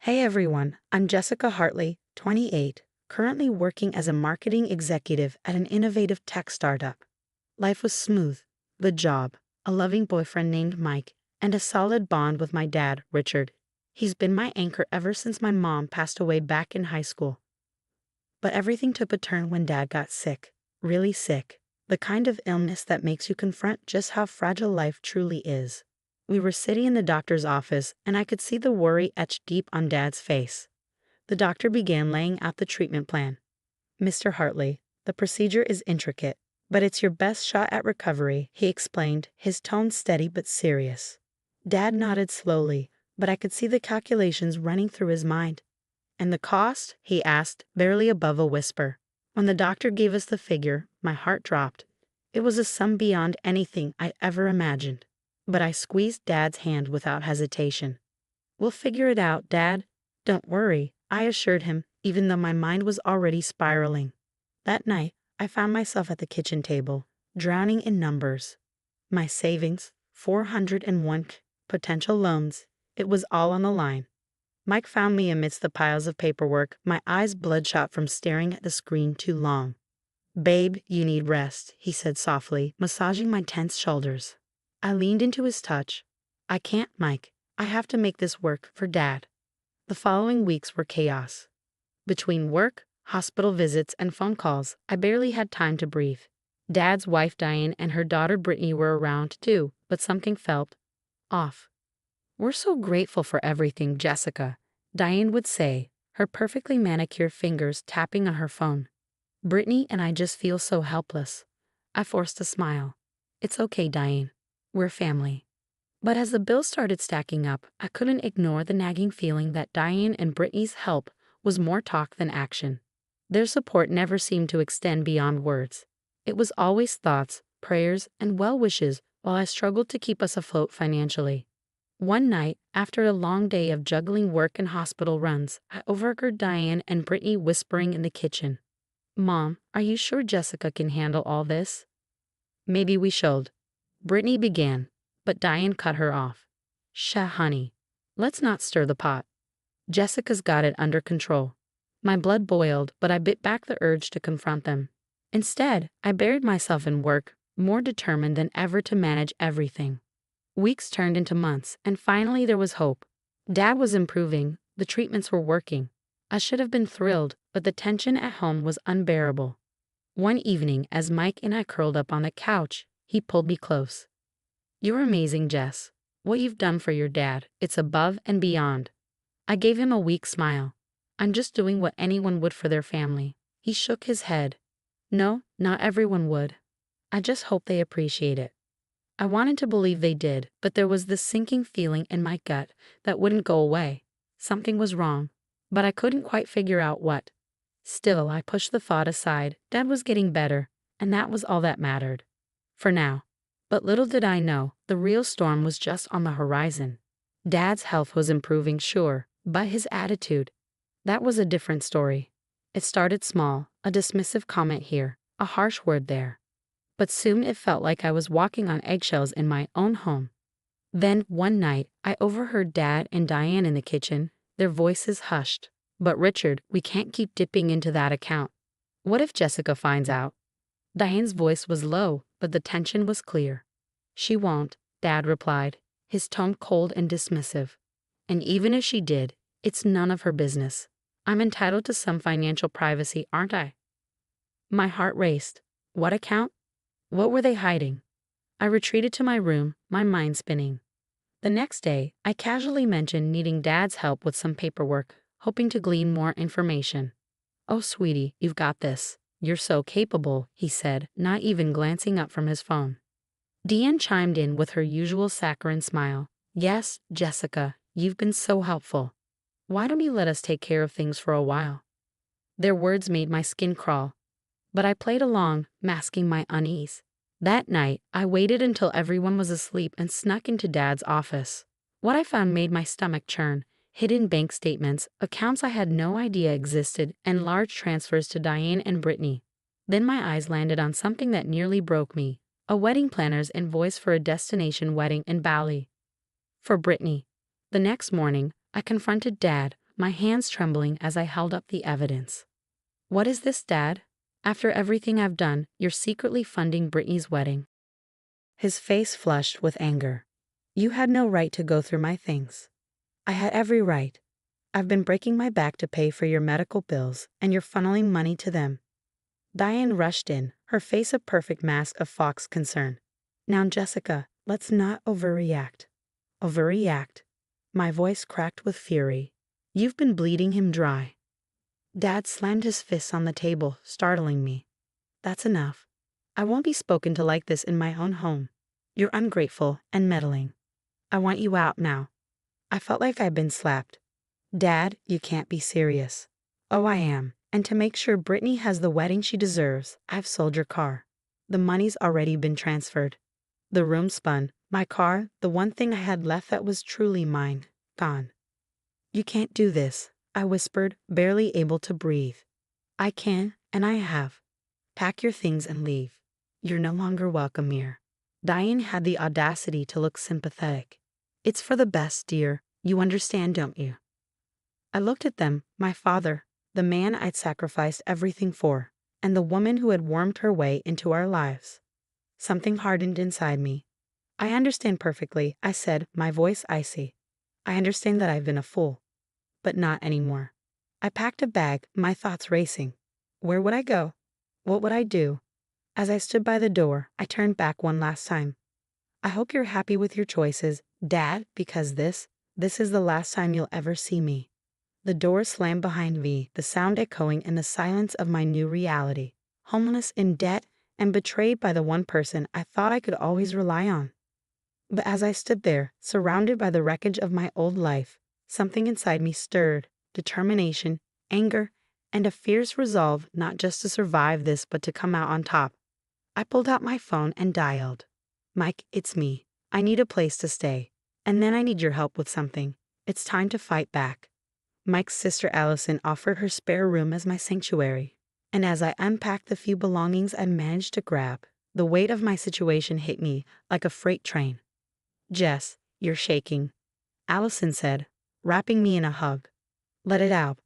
Hey everyone, I'm Jessica Hartley, 28, currently working as a marketing executive at an innovative tech startup. Life was smooth, good job, a loving boyfriend named Mike, and a solid bond with my dad, Richard. He's been my anchor ever since my mom passed away back in high school. But everything took a turn when Dad got sick, really sick, the kind of illness that makes you confront just how fragile life truly is. We were sitting in the doctor's office, and I could see the worry etched deep on Dad's face. The doctor began laying out the treatment plan. "Mr. Hartley, the procedure is intricate, but it's your best shot at recovery," he explained, his tone steady but serious. Dad nodded slowly, but I could see the calculations running through his mind. "And the cost?" he asked, barely above a whisper. When the doctor gave us the figure, my heart dropped. It was a sum beyond anything I'd ever imagined. But I squeezed Dad's hand without hesitation. "We'll figure it out, Dad. Don't worry," I assured him, even though my mind was already spiraling. That night, I found myself at the kitchen table, drowning in numbers. My savings, 401 potential loans, it was all on the line. Mike found me amidst the piles of paperwork, my eyes bloodshot from staring at the screen too long. "Babe, you need rest," he said softly, massaging my tense shoulders. I leaned into his touch. "I can't, Mike. I have to make this work for Dad." The following weeks were chaos. Between work, hospital visits, and phone calls, I barely had time to breathe. Dad's wife Diane and her daughter Brittany were around too, but something felt off. "We're so grateful for everything, Jessica," Diane would say, her perfectly manicured fingers tapping on her phone. "Brittany and I just feel so helpless." I forced a smile. "It's okay, Diane. We're family." But as the bills started stacking up, I couldn't ignore the nagging feeling that Diane and Brittany's help was more talk than action. Their support never seemed to extend beyond words. It was always thoughts, prayers, and well wishes while I struggled to keep us afloat financially. One night, after a long day of juggling work and hospital runs, I overheard Diane and Brittany whispering in the kitchen. "Mom, are you sure Jessica can handle all this?" "Maybe we should," Brittany began, but Diane cut her off. "Shh, honey. Let's not stir the pot. Jessica's got it under control." My blood boiled, but I bit back the urge to confront them. Instead, I buried myself in work, more determined than ever to manage everything. Weeks turned into months, and finally there was hope. Dad was improving, the treatments were working. I should have been thrilled, but the tension at home was unbearable. One evening, as Mike and I curled up on the couch, he pulled me close. "You're amazing, Jess. What you've done for your dad, it's above and beyond." I gave him a weak smile. "I'm just doing what anyone would for their family." He shook his head. "No, not everyone would. I just hope they appreciate it." I wanted to believe they did, but there was this sinking feeling in my gut that wouldn't go away. Something was wrong, but I couldn't quite figure out what. Still, I pushed the thought aside. Dad was getting better, and that was all that mattered. For now. But little did I know, the real storm was just on the horizon. Dad's health was improving, sure, but his attitude, that was a different story. It started small, a dismissive comment here, a harsh word there. But soon it felt like I was walking on eggshells in my own home. Then, one night, I overheard Dad and Diane in the kitchen, their voices hushed. "But Richard, we can't keep dipping into that account. What if Jessica finds out?" Diane's voice was low, but the tension was clear. "She won't," Dad replied, his tone cold and dismissive. "And even if she did, it's none of her business. I'm entitled to some financial privacy, aren't I?" My heart raced. What account? What were they hiding? I retreated to my room, my mind spinning. The next day, I casually mentioned needing Dad's help with some paperwork, hoping to glean more information. "Oh, sweetie, you've got this. You're so capable," he said, not even glancing up from his phone. Deanne chimed in with her usual saccharine smile. "Yes, Jessica, you've been so helpful. Why don't you let us take care of things for a while?" Their words made my skin crawl. But I played along, masking my unease. That night, I waited until everyone was asleep and snuck into Dad's office. What I found made my stomach churn: hidden bank statements, accounts I had no idea existed, and large transfers to Diane and Brittany. Then my eyes landed on something that nearly broke me: a wedding planner's invoice for a destination wedding in Bali. For Brittany. The next morning, I confronted Dad, my hands trembling as I held up the evidence. What is this, Dad? After everything I've done, you're secretly funding Brittany's wedding. His face flushed with anger. You had no right to go through my things. I had every right. I've been breaking my back to pay for your medical bills, and you're funneling money to them. Diane rushed in, her face a perfect mask of Fox concern. Now, Jessica, let's not overreact. Overreact? My voice cracked with fury. You've been bleeding him dry. Dad slammed his fists on the table, startling me. That's enough. I won't be spoken to like this in my own home. You're ungrateful and meddling. I want you out now. I felt like I'd been slapped. Dad, you can't be serious. Oh, I am. And to make sure Brittany has the wedding she deserves, I've sold your car. The money's already been transferred. The room spun. My car, the one thing I had left that was truly mine, gone. You can't do this, I whispered, barely able to breathe. I can, and I have. Pack your things and leave. You're no longer welcome here. Diane had the audacity to look sympathetic. It's for the best, dear. You understand, don't you? I looked at them, my father, the man I'd sacrificed everything for, and the woman who had wormed her way into our lives. Something hardened inside me. I understand perfectly, I said, my voice icy. I understand that I've been a fool. But not anymore. I packed a bag, my thoughts racing. Where would I go? What would I do? As I stood by the door, I turned back one last time. I hope you're happy with your choices, Dad, because this is the last time you'll ever see me. The door slammed behind me, the sound echoing in the silence of my new reality. Homeless, in debt, and betrayed by the one person I thought I could always rely on. But as I stood there, surrounded by the wreckage of my old life, something inside me stirred, determination, anger, and a fierce resolve not just to survive this but to come out on top. I pulled out my phone and dialed. Mike, it's me. I need a place to stay. And then I need your help with something. It's time to fight back. Mike's sister Allison offered her spare room as my sanctuary. And as I unpacked the few belongings I managed to grab, the weight of my situation hit me like a freight train. Jess, you're shaking, Allison said, wrapping me in a hug. Let it out.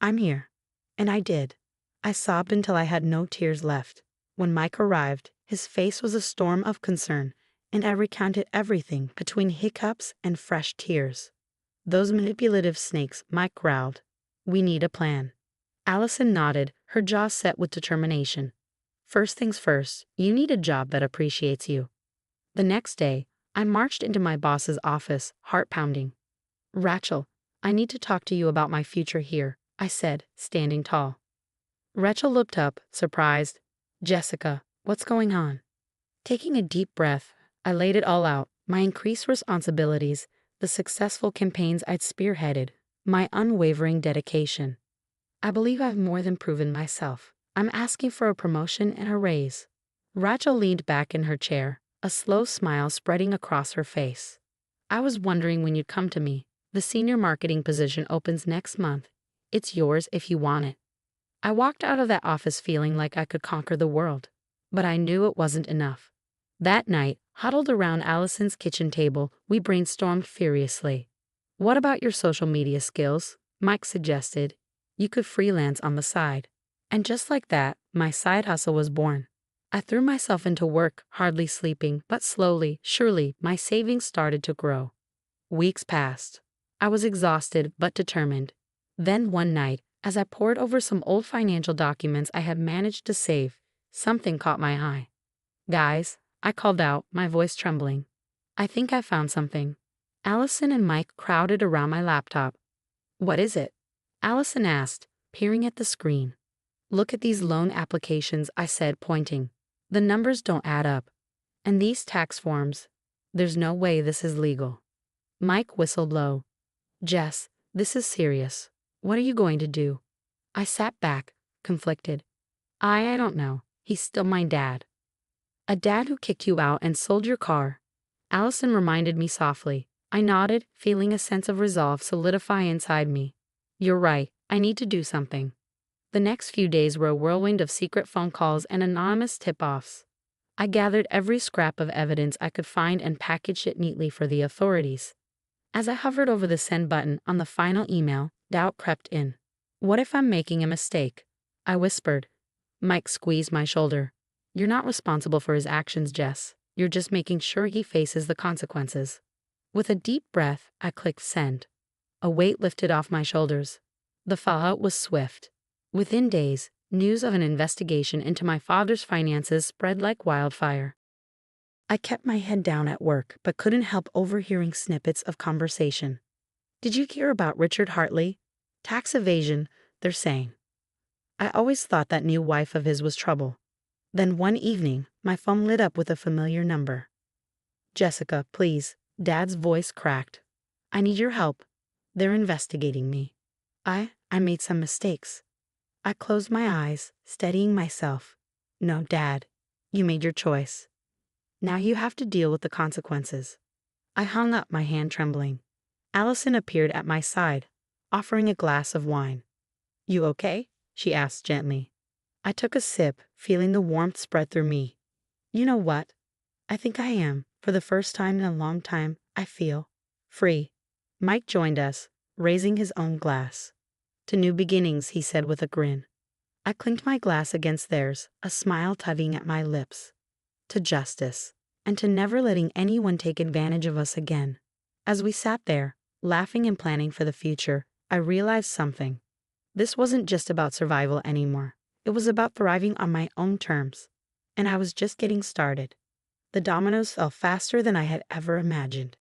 I'm here. And I did. I sobbed until I had no tears left. When Mike arrived, his face was a storm of concern, and I recounted everything between hiccups and fresh tears. Those manipulative snakes, Mike growled. We need a plan. Allison nodded, her jaw set with determination. First things first, you need a job that appreciates you. The next day, I marched into my boss's office, heart pounding. Rachel, I need to talk to you about my future here, I said, standing tall. Rachel looked up, surprised. Jessica, what's going on? Taking a deep breath, I laid it all out, my increased responsibilities, the successful campaigns I'd spearheaded, my unwavering dedication. I believe I've more than proven myself. I'm asking for a promotion and a raise. Rachel leaned back in her chair, a slow smile spreading across her face. I was wondering when you'd come to me. The senior marketing position opens next month. It's yours if you want it. I walked out of that office feeling like I could conquer the world, but I knew it wasn't enough. That night, huddled around Allison's kitchen table, we brainstormed furiously. What about your social media skills? Mike suggested. You could freelance on the side. And just like that, my side hustle was born. I threw myself into work, hardly sleeping, but slowly, surely, my savings started to grow. Weeks passed. I was exhausted but determined. Then one night, as I pored over some old financial documents I had managed to save, something caught my eye. Guys, I called out, my voice trembling. I think I found something. Allison and Mike crowded around my laptop. What is it? Allison asked, peering at the screen. Look at these loan applications, I said, pointing. The numbers don't add up. And these tax forms. There's no way this is legal. Mike whistled low. Jess, this is serious. What are you going to do? I sat back, conflicted. I don't know. He's still my dad. A dad who kicked you out and sold your car. Allison reminded me softly. I nodded, feeling a sense of resolve solidify inside me. You're right. I need to do something. The next few days were a whirlwind of secret phone calls and anonymous tip-offs. I gathered every scrap of evidence I could find and packaged it neatly for the authorities. As I hovered over the send button on the final email, Doubt crept in. What if I'm making a mistake? I whispered. Mike squeezed my shoulder. You're not responsible for his actions, Jess. You're just making sure he faces the consequences. With a deep breath, I clicked send. A weight lifted off my shoulders. The fallout was swift. Within days, news of an investigation into my father's finances spread like wildfire. I kept my head down at work, but couldn't help overhearing snippets of conversation. Did you hear about Richard Hartley? Tax evasion, they're saying. I always thought that new wife of his was trouble. Then one evening, my phone lit up with a familiar number. Jessica, please. Dad's voice cracked. I need your help. They're investigating me. I made some mistakes. I closed my eyes, steadying myself. No, Dad. You made your choice. Now you have to deal with the consequences. I hung up, my hand trembling. Allison appeared at my side, offering a glass of wine. You okay? She asked gently. I took a sip, feeling the warmth spread through me. You know what? I think I am. For the first time in a long time, I feel free. Mike joined us, raising his own glass. To new beginnings, he said with a grin. I clinked my glass against theirs, a smile tugging at my lips. To justice, and to never letting anyone take advantage of us again. As we sat there, laughing and planning for the future, I realized something. This wasn't just about survival anymore. It was about thriving on my own terms. And I was just getting started. The dominoes fell faster than I had ever imagined.